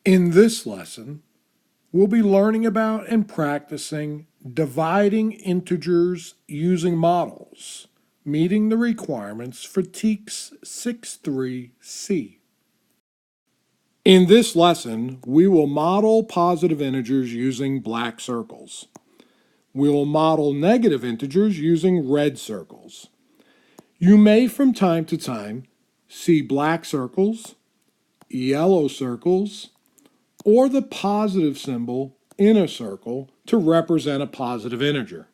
In this lesson, we'll be learning about and practicing dividing integers using models, meeting the requirements for TEKS 6.3c. In this lesson, we will model positive integers using black circles. We will model negative integers using red circles. You may from time to time see black circles, yellow circles, or the positive symbol in a circle to represent a positive integer.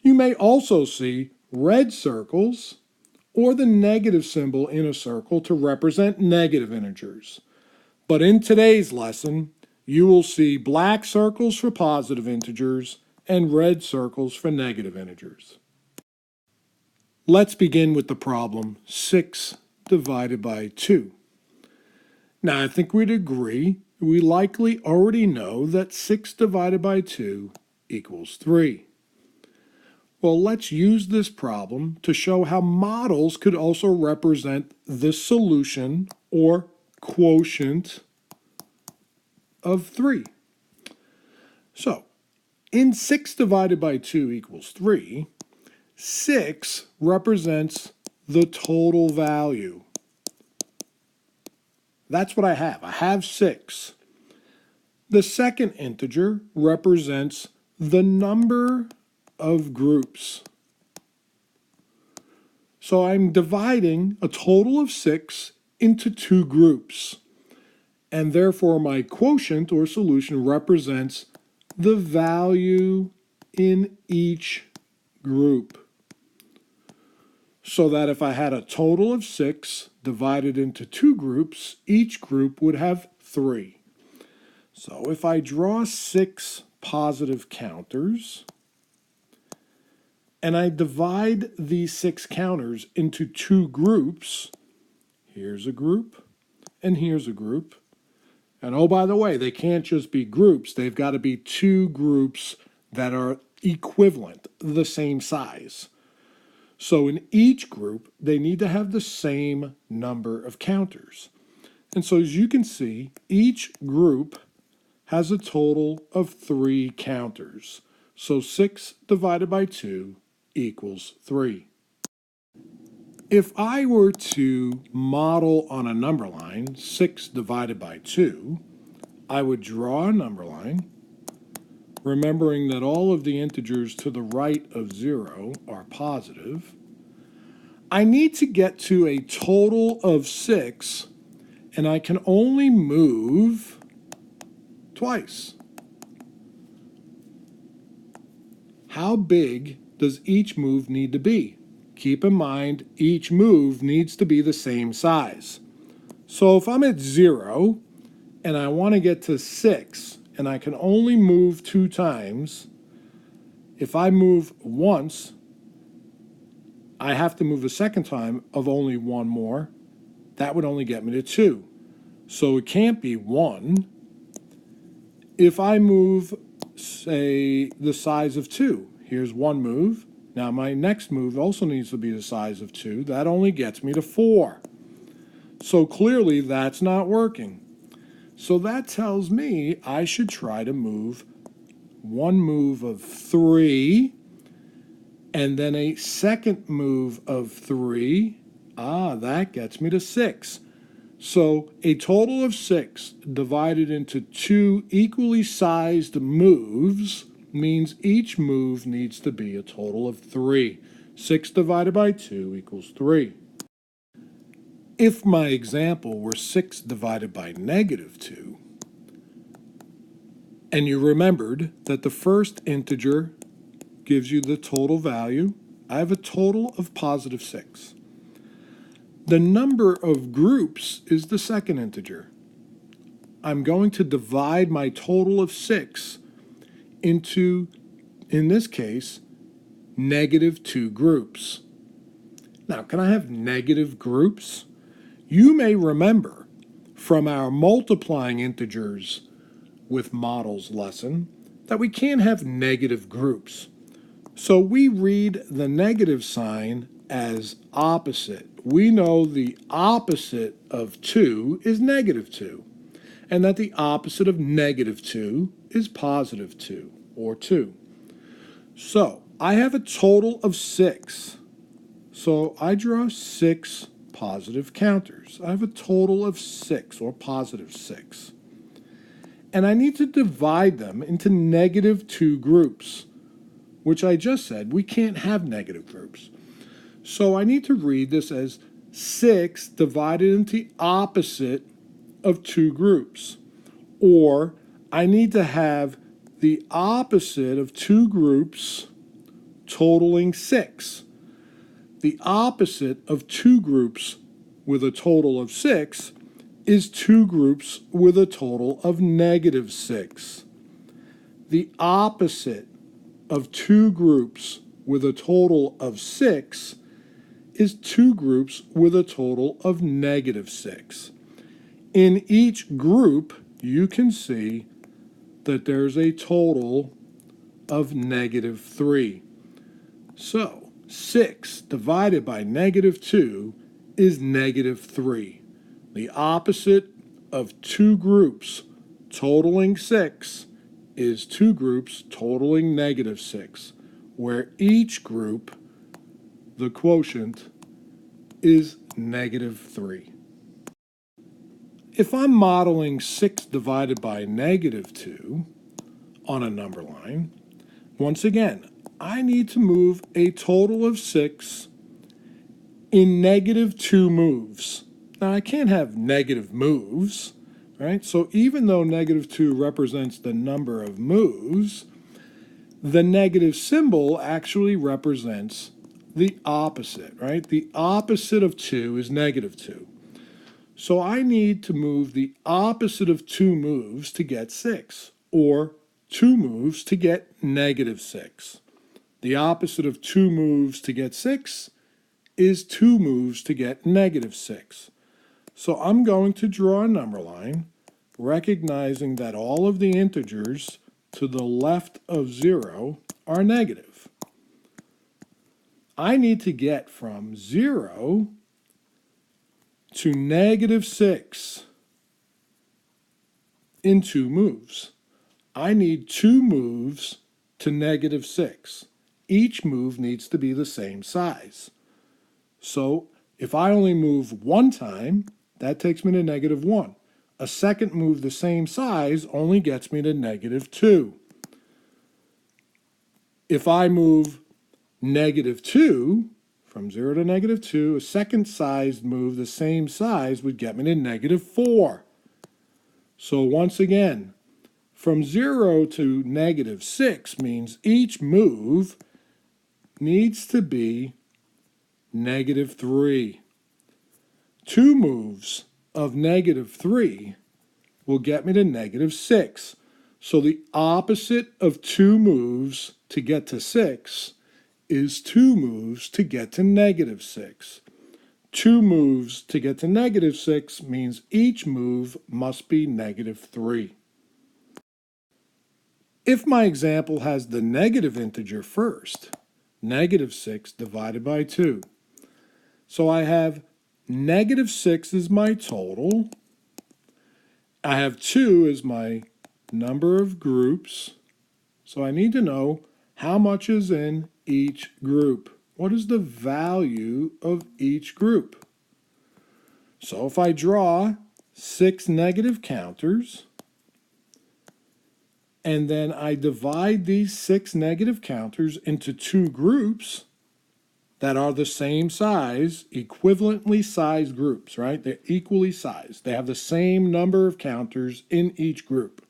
You may also see red circles or the negative symbol in a circle to represent negative integers. But in today's lesson, you will see black circles for positive integers and red circles for negative integers. Let's begin with the problem 6 divided by 2. Now, I think we'd agree we likely already know that 6 divided by 2 equals 3. Well, let's use this problem to show how models could also represent the solution or quotient of 3. So, in 6 divided by 2 equals 3, 6 represents the total value. That's what I have. I have 6. The second integer represents the number of groups. So I'm dividing a total of 6 into 2 groups. And therefore my quotient or solution represents the value in each group. So that if I had a total of 6 divided into 2 groups, each group would have 3. So if I draw 6 positive counters, and I divide these 6 counters into 2 groups, here's a group, and here's a group. And oh, by the way, they can't just be groups. They've got to be 2 groups that are equivalent, the same size. So in each group, they need to have the same number of counters. And so as you can see, each group has a total of 3 counters. So 6 divided by 2 equals 3. If I were to model on a number line 6 divided by 2, I would draw a number line, remembering that all of the integers to the right of 0 are positive. I need to get to a total of 6, and I can only move twice. How big does each move need to be? Keep in mind, each move needs to be the same size. So if I'm at 0, and I want to get to 6, and I can only move 2 times, if I move once, I have to move a second time of only 1 more. That would only get me to 2. So it can't be 1. If I move, say, the size of 2, here's 1 move. Now my next move also needs to be the size of 2. That only gets me to 4. So clearly that's not working. So that tells me I should try to move 1 move of 3 and then a second move of 3. That gets me to 6. So a total of 6 divided into 2 equally sized moves means each move needs to be a total of 3. 6 divided by 2 equals 3. If my example were 6 divided by negative 2, and you remembered that the first integer gives you the total value, I have a total of positive 6. The number of groups is the second integer. I'm going to divide my total of 6 into, in this case, negative 2 groups. Now, can I have negative groups? You may remember from our multiplying integers with models lesson that we can't have negative groups. So we read the negative sign as opposite. We know the opposite of 2 is negative 2. and that the opposite of negative 2 is positive 2, or 2. So I have a total of 6. So I draw 6 positive counters. I have a total of 6, or positive 6. And I need to divide them into negative 2 groups, which I just said we can't have negative groups. So I need to read this as 6 divided into the opposite of 2 groups. Or I need to have the opposite of 2 groups totaling 6. The opposite of 2 groups with a total of 6 is 2 groups with a total of negative 6. The opposite of 2 groups with a total of 6 is 2 groups with a total of negative 6. In each group, you can see that there's a total of negative 3. So 6 divided by negative 2 is negative 3. The opposite of 2 groups totaling 6 is 2 groups totaling negative 6, where each group, the quotient, is negative 3. If I'm modeling 6 divided by negative 2 on a number line, once again, I need to move a total of 6 in negative 2 moves. Now, I can't have negative moves, right? So even though negative 2 represents the number of moves, the negative symbol actually represents the opposite, right? The opposite of 2 is negative 2. So I need to move the opposite of 2 moves to get 6, or 2 moves to get negative 6. The opposite of 2 moves to get 6 is 2 moves to get negative 6. So I'm going to draw a number line, recognizing that all of the integers to the left of 0 are negative. I need to get from 0 to negative 6 in 2 moves. I need 2 moves to negative 6. Each move needs to be the same size. So if I only move 1 time, that takes me to negative 1. A second move the same size only gets me to negative 2. If I move negative 2, from 0 to negative 2, a second sized move the same size would get me to negative 4. So once again, from 0 to negative 6 means each move needs to be negative 3. 2 moves of negative 3 will get me to negative 6. So the opposite of 2 moves to get to 6 is 2 moves to get to negative 6. 2 moves to get to negative 6 means each move must be negative 3. If my example has the negative integer first, negative 6 divided by 2. So I have negative 6 is my total. I have 2 as my number of groups. So I need to know how much is in each group. What is the value of each group? So if I draw 6 negative counters, and then I divide these 6 negative counters into 2 groups that are the same size, equivalently sized groups, right? They're equally sized. They have the same number of counters in each group.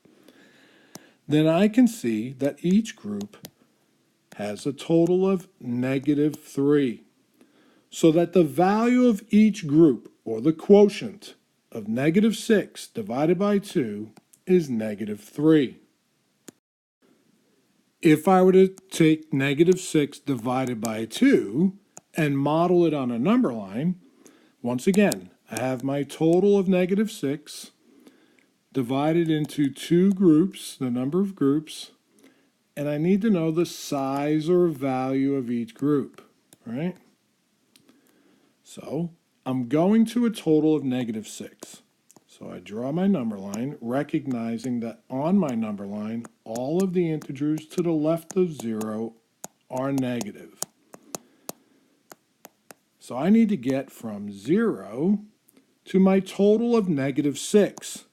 Then I can see that each group has a total of negative 3. So that the value of each group, or the quotient of negative 6 divided by 2, is negative 3. If I were to take negative 6 divided by 2 and model it on a number line, once again, I have my total of negative 6 divided into 2 groups, the number of groups, and I need to know the size or value of each group, right? So I'm going to a total of negative 6. So So I draw my number line, recognizing that on my number line, all of the integers to the left of 0 are negative. So I need to get from 0 to my total of -6.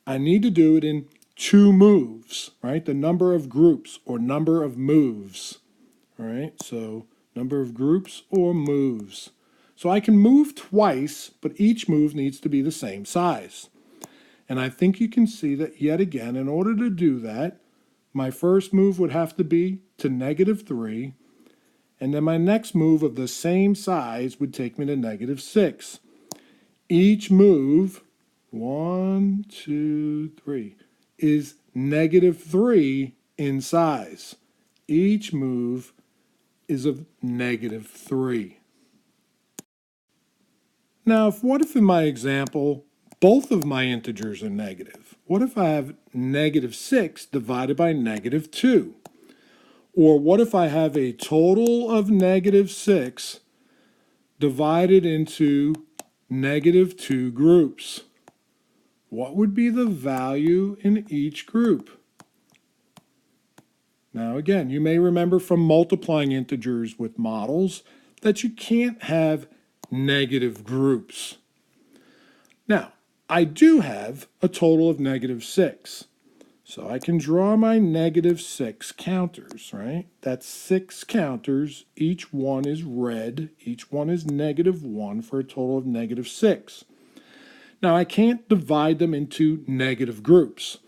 I need to do it in 2 moves, right? The number of groups or number of moves, all right? So number of groups or moves. So I can move twice, but each move needs to be the same size. And I think you can see that yet again, in order to do that, my first move would have to be to -3, and then my next move of the same size would take me to -6. Each move, 1, 2, 3, is -3 in size. Each move is of -3. Now, what if in my example, both of my integers are negative? What if I have -6 divided by -2? Or what if I have a total of -6 divided into -2 groups? What would be the value in each group? Now again, you may remember from multiplying integers with models that you can't have negative groups. Now, I do have a total of -6. So I can draw my -6 counters, right? That's 6 counters. Each one is red. Each one is -1 for a total of -6. Now, I can't divide them into negative groups,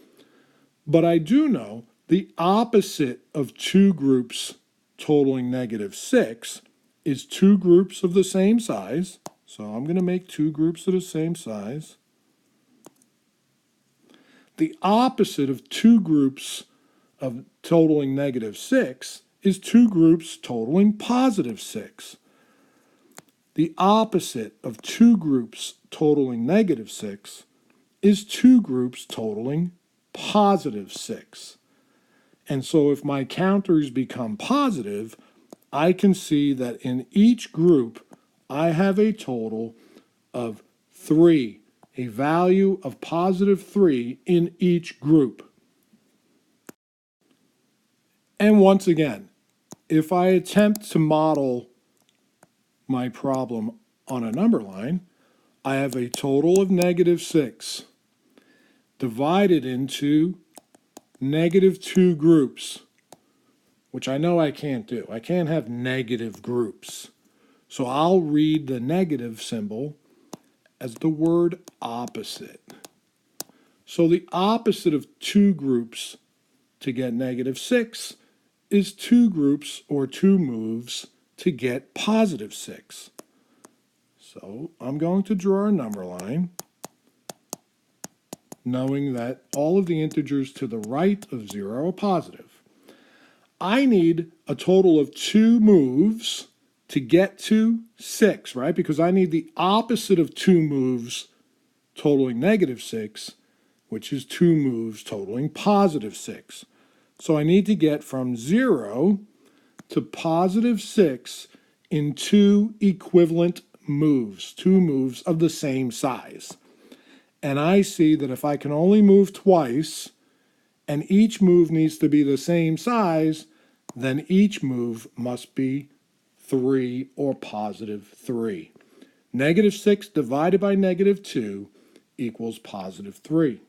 but I do know the opposite of 2 groups totaling -6 is 2 groups of the same size. So I'm going to make 2 groups of the same size. The opposite of 2 groups of totaling -6 is 2 groups totaling +6. The opposite of 2 groups totaling -6 is 2 groups totaling +6. And so if my counters become positive, I can see that in each group I have a total of 3, a value of +3 in each group. And once again, if I attempt to model my problem on a number line, I have a total of -6 divided into -2 groups, which I know I can't do. I can't have negative groups. So I'll read the negative symbol as the word opposite. So the opposite of 2 groups to get -6 is 2 groups or 2 moves to get +6. So I'm going to draw a number line, knowing that all of the integers to the right of 0 are positive. I need a total of 2 moves to get to 6, right? Because I need the opposite of 2 moves totaling -6, which is 2 moves totaling +6. So I need to get from 0 to +6 in 2 equivalent moves, 2 moves of the same size. And I see that if I can only move twice, and each move needs to be the same size, then each move must be 3 or +3. -6 divided by -2 equals +3.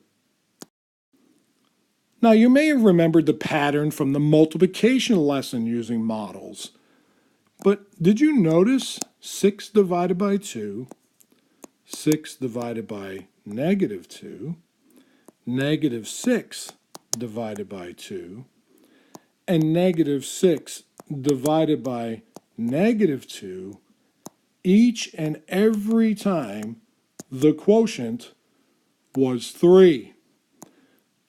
Now you may have remembered the pattern from the multiplication lesson using models. But did you notice 6 divided by 2, 6 divided by -2, -6 divided by 2, and -6 divided by -2, each and every time the quotient was 3.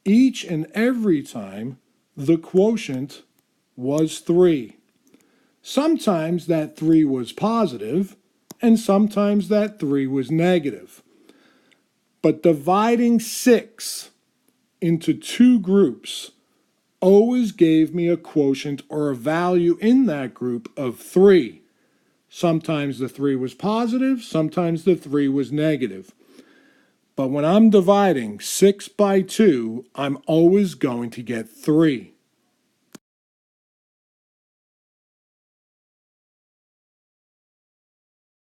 Each and every time the quotient was 3. Sometimes that 3 was positive, and sometimes that 3 was negative. But dividing 6 into 2 groups always gave me a quotient or a value in that group of 3. Sometimes the 3 was positive, sometimes the 3 was negative. But when I'm dividing 6 by 2, I'm always going to get 3.